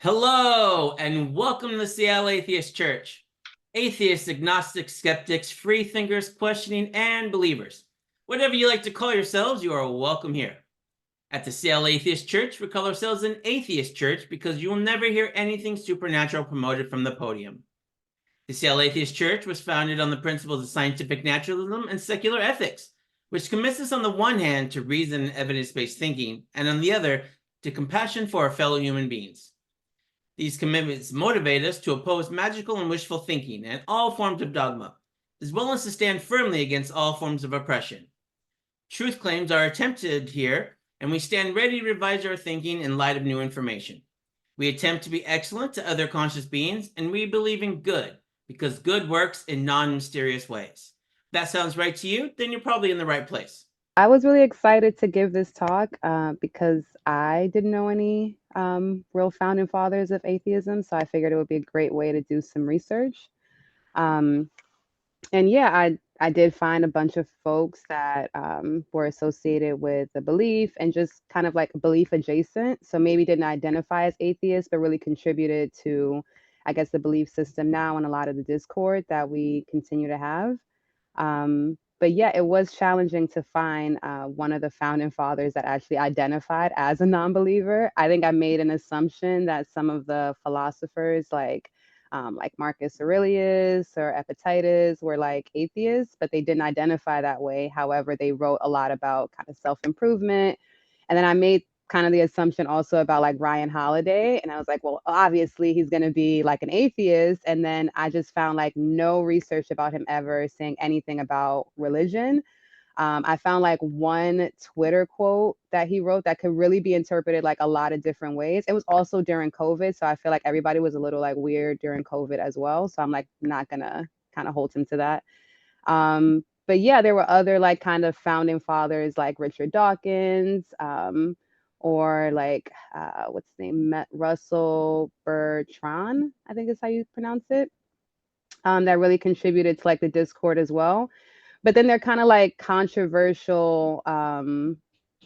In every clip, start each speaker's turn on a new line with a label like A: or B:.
A: Hello, and welcome to the Seattle Atheist Church. Atheists, agnostics, skeptics, free thinkers, questioning, and believers. Whatever you like to call yourselves, you are welcome here. At the Seattle Atheist Church, we call ourselves an atheist church because you will never hear anything supernatural promoted from the podium. The Seattle Atheist Church was founded on the principles of scientific naturalism and secular ethics, which commits us on the one hand to reason and evidence-based thinking, and on the other to compassion for our fellow human beings. These commitments motivate us to oppose magical and wishful thinking and all forms of dogma, as well as to stand firmly against all forms of oppression. Truth claims are attempted here, and we stand ready to revise our thinking in light of new information. We attempt to be excellent to other conscious beings, and we believe in good, because good works in non-mysterious ways. If that sounds right to you, then you're probably in the right place.
B: I was really excited to give this talk because I didn't know any real founding fathers of atheism. So I figured it would be a great way to do some research. Um, and yeah, I did find a bunch of folks that were associated with the belief and just kind of like belief adjacent. So maybe didn't identify as atheists, but really contributed to, I guess, the belief system now and a lot of the discord that we continue to have. But yeah, it was challenging to find one of the founding fathers that actually identified as a non-believer. I think I made an assumption that some of the philosophers, like Marcus Aurelius or Epictetus, were like atheists, but they didn't identify that way. However, they wrote a lot about kind of self-improvement, and then I made kind of the assumption also about like Ryan Holiday. And I was like, well, obviously he's going to be like an atheist. And then I just found like no research about him ever saying anything about religion. I found like one Twitter quote that he wrote that could really be interpreted like a lot of different ways. It was also during COVID. So I feel like everybody was a little like weird during COVID as well. So I'm like not going to kind of hold him to that. But yeah, there were other like kind of founding fathers like Richard Dawkins, or like what's his name, Russell Bertrand, I think is how you pronounce it. That really contributed to like the Discord as well. But then they're kind of like controversial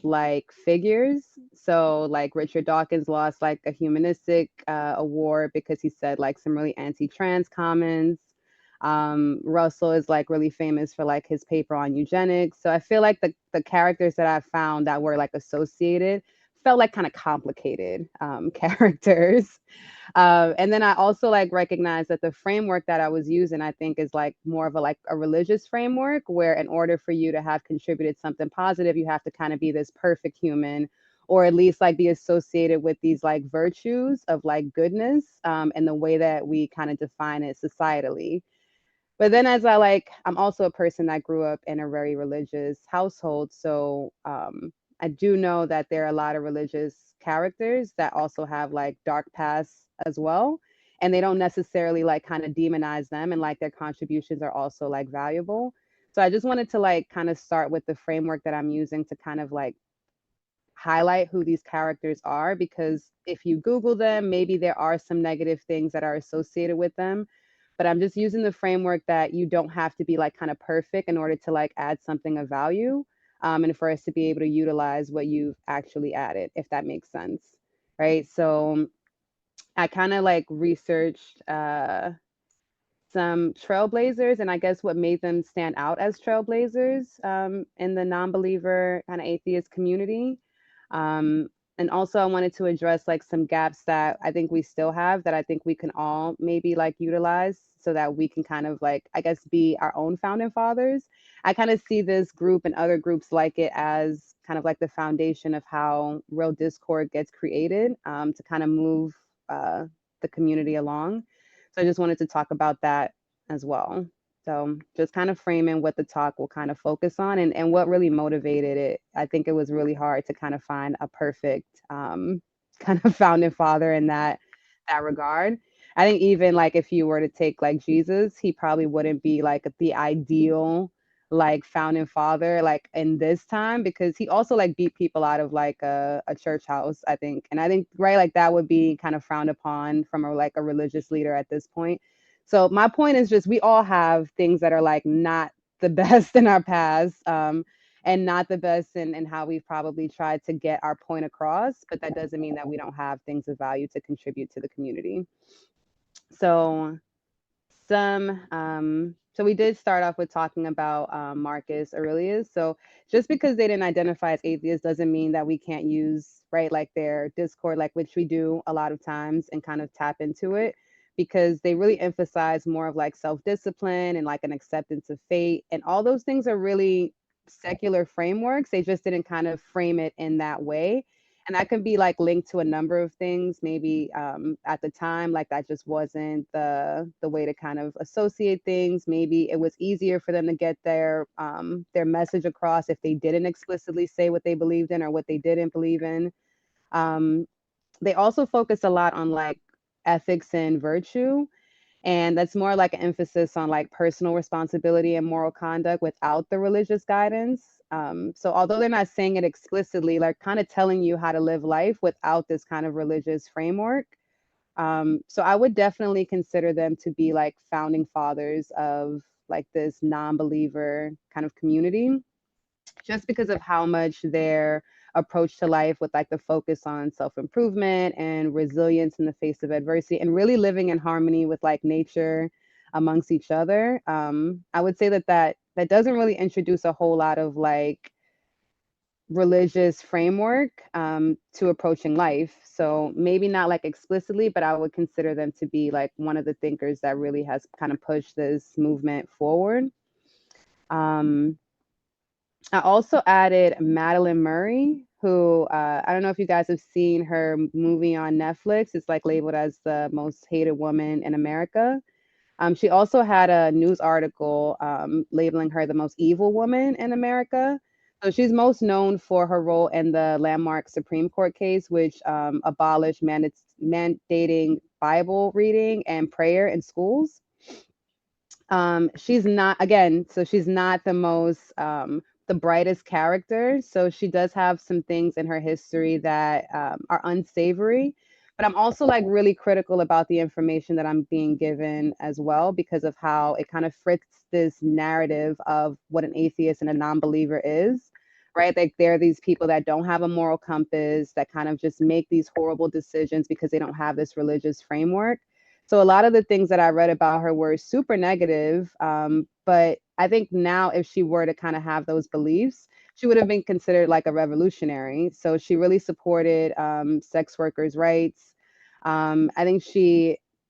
B: like figures. So like Richard Dawkins lost like a humanistic award because he said like some really anti-trans comments. Russell is like really famous for like his paper on eugenics. So I feel like the characters that I found that were like associated felt like kind of complicated characters. And then I also like recognize that the framework that I was using, I think, is like more of a like a religious framework where in order for you to have contributed something positive, you have to kind of be this perfect human, or at least like be associated with these like virtues of like goodness, and the way that we kind of define it societally. But then as I'm also a person that grew up in a very religious household. So I do know that there are a lot of religious characters that also have like dark pasts as well. And they don't necessarily like kind of demonize them, and like their contributions are also like valuable. So I just wanted to like kind of start with the framework that I'm using to kind of like highlight who these characters are, because if you Google them, maybe there are some negative things that are associated with them. But I'm just using the framework that you don't have to be like kind of perfect in order to like add something of value, and for us to be able to utilize what you've actually added, if that makes sense. Right. So I kind of like researched some trailblazers, and I guess what made them stand out as trailblazers in the non-believer kind of atheist community. And also I wanted to address like some gaps that I think we still have, that I think we can all maybe like utilize so that we can kind of like, I guess, be our own founding fathers. I kind of see this group and other groups like it as kind of like the foundation of how real discord gets created, to kind of move the community along. So I just wanted to talk about that as well. So just kind of framing what the talk will kind of focus on, and what really motivated it. I think it was really hard to kind of find a perfect kind of founding father in that regard. I think even like if you were to take like Jesus, he probably wouldn't be like the ideal like founding father like in this time, because he also like beat people out of like a church house, I think. And I think, right, like that would be kind of frowned upon from a like a religious leader at this point. So my point is just we all have things that are like not the best in our past. and not the best in how we've probably tried to get our point across, but that doesn't mean that we don't have things of value to contribute to the community. So so we did start off with talking about Marcus Aurelius. So just because they didn't identify as atheists doesn't mean that we can't use, right, like their Discord, like which we do a lot of times, and kind of tap into it, because they really emphasize more of like self-discipline and like an acceptance of fate, and all those things are really secular frameworks. They just didn't kind of frame it in that way, and that can be like linked to a number of things. Maybe at the time, like that just wasn't the way to kind of associate things. Maybe it was easier for them to get their message across if they didn't explicitly say what they believed in or what they didn't believe in. um, they also focus a lot on like ethics and virtue, and that's more like an emphasis on like personal responsibility and moral conduct without the religious guidance. So although they're not saying it explicitly, like kind of telling you how to live life without this kind of religious framework. So I would definitely consider them to be like founding fathers of like this non-believer kind of community, just because of how much their approach to life, with like the focus on self-improvement and resilience in the face of adversity, and really living in harmony with like nature amongst each other. I would say that doesn't really introduce a whole lot of like religious framework to approaching life. So maybe not like explicitly, but I would consider them to be like one of the thinkers that really has kind of pushed this movement forward. um, I also added Madeline Murray, who I don't know if you guys have seen her movie on Netflix. It's like labeled as the most hated woman in America. She also had a news article labeling her the most evil woman in America. So she's most known for her role in the landmark Supreme Court case, which abolished mandating Bible reading and prayer in schools. She's not, again, so she's not the brightest character. So she does have some things in her history that are unsavory. But I'm also like really critical about the information that I'm being given as well, because of how it kind of fits this narrative of what an atheist and a non-believer is, right? Like there are these people that don't have a moral compass, that kind of just make these horrible decisions because they don't have this religious framework. So a lot of the things that I read about her were super negative. But I think now, if she were to kind of have those beliefs, she would have been considered like a revolutionary. So she really supported sex workers' rights. I think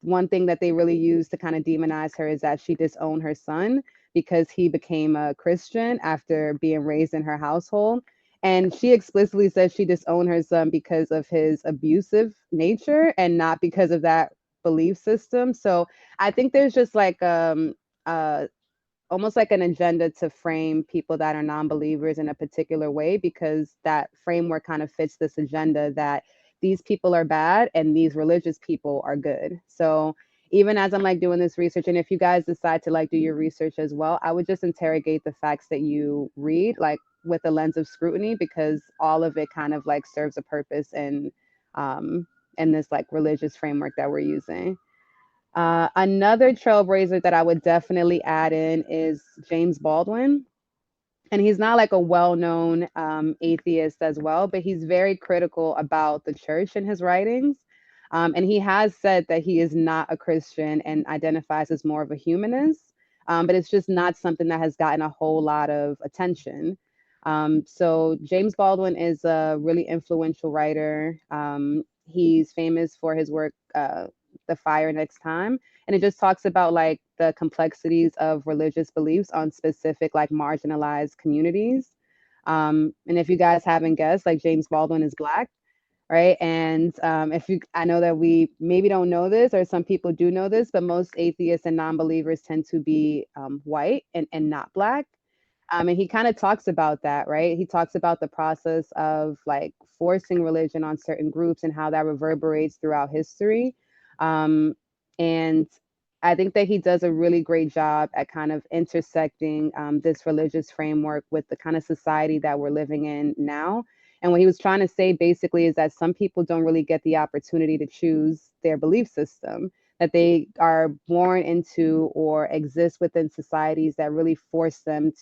B: one thing that they really used to kind of demonize her is that she disowned her son because he became a Christian after being raised in her household. And she explicitly says she disowned her son because of his abusive nature and not because of that belief system. So I think there's just like uh almost like an agenda to frame people that are non-believers in a particular way, because that framework kind of fits this agenda that these people are bad and these religious people are good. So even as I'm like doing this research, and if you guys decide to like do your research as well, I would just interrogate the facts that you read like with a lens of scrutiny, because all of it kind of like serves a purpose um in this like religious framework that we're using. Another trailblazer that I would definitely add in is James Baldwin. And he's not like a well-known atheist as well, but he's very critical about the church in his writings. And he has said that he is not a Christian and identifies as more of a humanist. But it's just not something that has gotten a whole lot of attention. So James Baldwin is a really influential writer. He's famous for his work, The Fire Next Time, and it just talks about like the complexities of religious beliefs on specific like marginalized communities. And if you guys haven't guessed, like James Baldwin is Black, right? And if you, I know that we maybe don't know this, or some people do know this, but most atheists and non-believers tend to be white and not Black. And he kind of talks about that, right? He talks about the process of like forcing religion on certain groups and how that reverberates throughout history. And I think that he does a really great job at kind of intersecting this religious framework with the kind of society that we're living in now. And what he was trying to say basically is that some people don't really get the opportunity to choose their belief system, that they are born into or exist within societies that really force them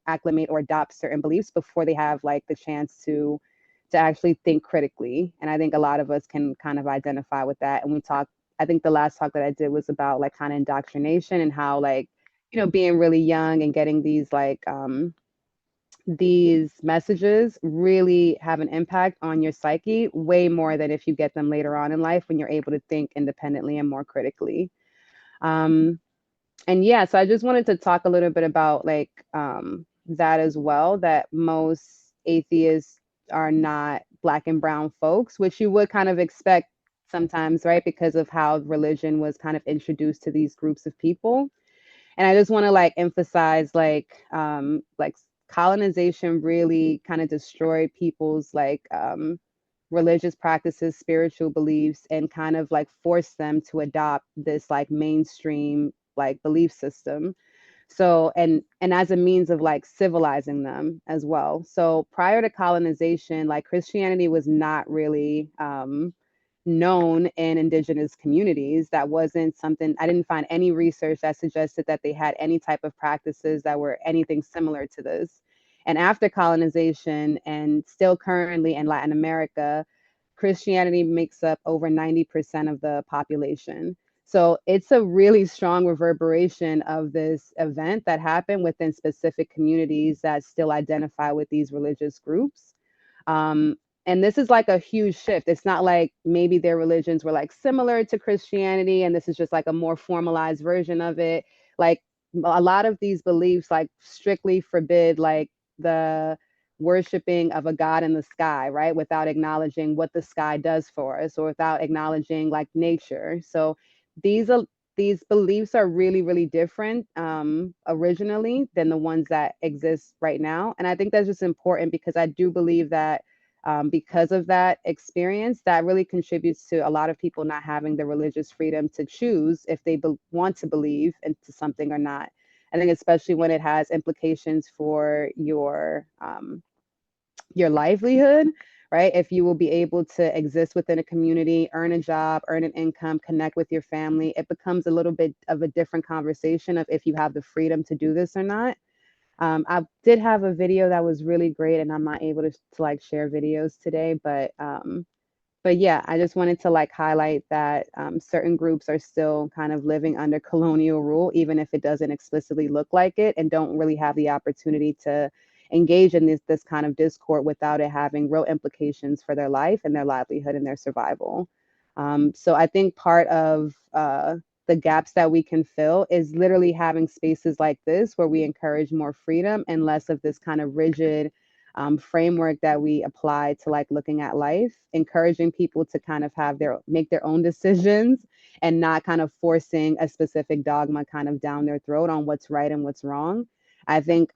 B: acclimate or adopt certain beliefs before they have like the chance to actually think critically. And I think a lot of us can kind of identify with that. And we talked, I think the last talk that I did was about like kind of indoctrination and how like, being really young and getting these messages really have an impact on your psyche way more than if you get them later on in life when you're able to think independently and more critically. Um, and yeah, so I just wanted to talk a little bit about like that as well, that most atheists are not Black and brown folks, which you would kind of expect sometimes, right? Because of how religion was kind of introduced to these groups of people. And I just want to like emphasize like colonization really kind of destroyed people's like religious practices, spiritual beliefs, and kind of like forced them to adopt this like mainstream like belief system. So and as a means of like civilizing them as well. So prior to colonization, like Christianity was not really known in indigenous communities. That wasn't something, I didn't find any research that suggested that they had any type of practices that were anything similar to this. And after colonization, and still currently in Latin America, Christianity makes up over 90% of the population. So it's a really strong reverberation of this event that happened within specific communities that still identify with these religious groups. Um, and this is like a huge shift. It's not like maybe their religions were like similar to Christianity and this is just like a more formalized version of it. Like a lot of these beliefs like strictly forbid like the worshiping of a god in the sky, right? Without acknowledging what the sky does for us or without acknowledging like nature. So these are these beliefs are really, really different originally than the ones that exist right now. And I think that's just important because I do believe that because of that experience, that really contributes to a lot of people not having the religious freedom to choose if they want to believe into something or not. I think especially when it has implications for your livelihood, right? If you will be able to exist within a community, earn a job, earn an income, connect with your family, it becomes a little bit of a different conversation of if you have the freedom to do this or not. I did have a video that was really great, and I'm not able to like share videos today, but yeah, I just wanted to like highlight that certain groups are still kind of living under colonial rule, even if it doesn't explicitly look like it, and don't really have the opportunity to engage in this kind of discord without it having real implications for their life and their livelihood and their survival. So I think part of the gaps that we can fill is literally having spaces like this where we encourage more freedom and less of this kind of rigid framework that we apply to like looking at life, encouraging people to kind of have make their own decisions and not kind of forcing a specific dogma kind of down their throat on what's right and what's wrong. I think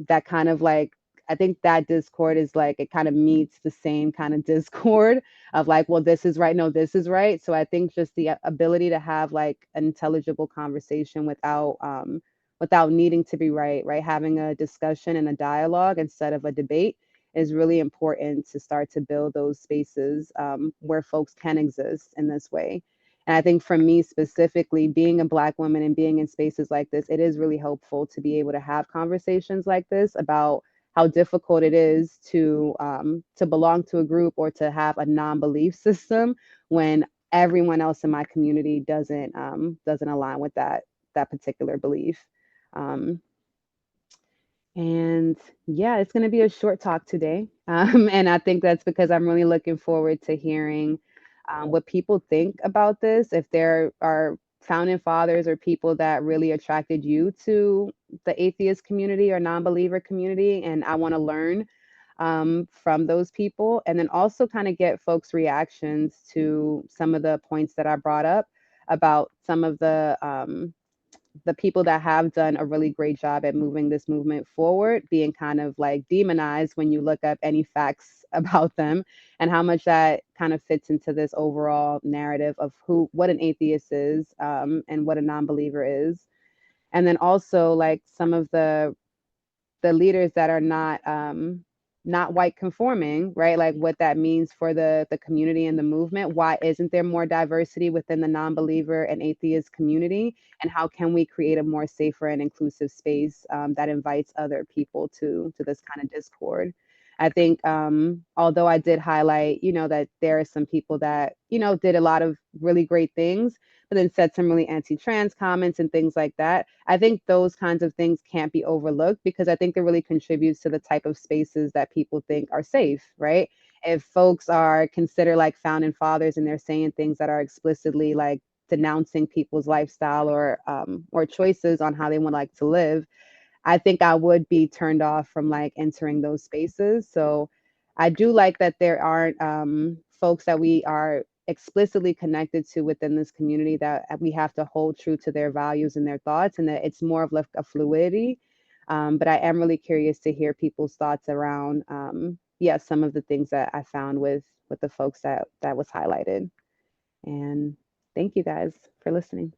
B: that kind of like I think that discord is like it kind of meets the same kind of discord of like, well, this is right, no, this is right. So I think just the ability to have like an intelligible conversation without needing to be right, right? Having a discussion and a dialogue instead of a debate is really important to start to build those spaces where folks can exist in this way. And I think for me specifically, being a Black woman and being in spaces like this, it is really helpful to be able to have conversations like this about how difficult it is to belong to a group or to have a non-belief system when everyone else in my community doesn't align with that particular belief. Um, and yeah, it's going to be a short talk today. And I think that's because I'm really looking forward to hearing what people think about this. If there are founding fathers or people that really attracted you to the atheist community or non-believer community, and I want to learn from those people. And then also kind of get folks' reactions to some of the points that I brought up about some of the people that have done a really great job at moving this movement forward being kind of like demonized when you look up any facts about them, and how much that kind of fits into this overall narrative of what an atheist is and what a non-believer is. And then also like some of the leaders that are not not white conforming, right? Like what that means for the community and the movement. Why isn't there more diversity within the non-believer and atheist community? And how can we create a more safer and inclusive space that invites other people to this kind of discord? I think although I did highlight, that there are some people that, did a lot of really great things, but then said some really anti-trans comments and things like that. I think those kinds of things can't be overlooked because I think it really contributes to the type of spaces that people think are safe, right? If folks are considered like founding fathers and they're saying things that are explicitly like denouncing people's lifestyle or choices on how they would like to live, I think I would be turned off from like entering those spaces. So I do like that there aren't folks that we are explicitly connected to within this community that we have to hold true to their values and their thoughts, and that it's more of like a fluidity. But I am really curious to hear people's thoughts around, yeah, some of the things that I found with the folks that was highlighted. And thank you guys for listening.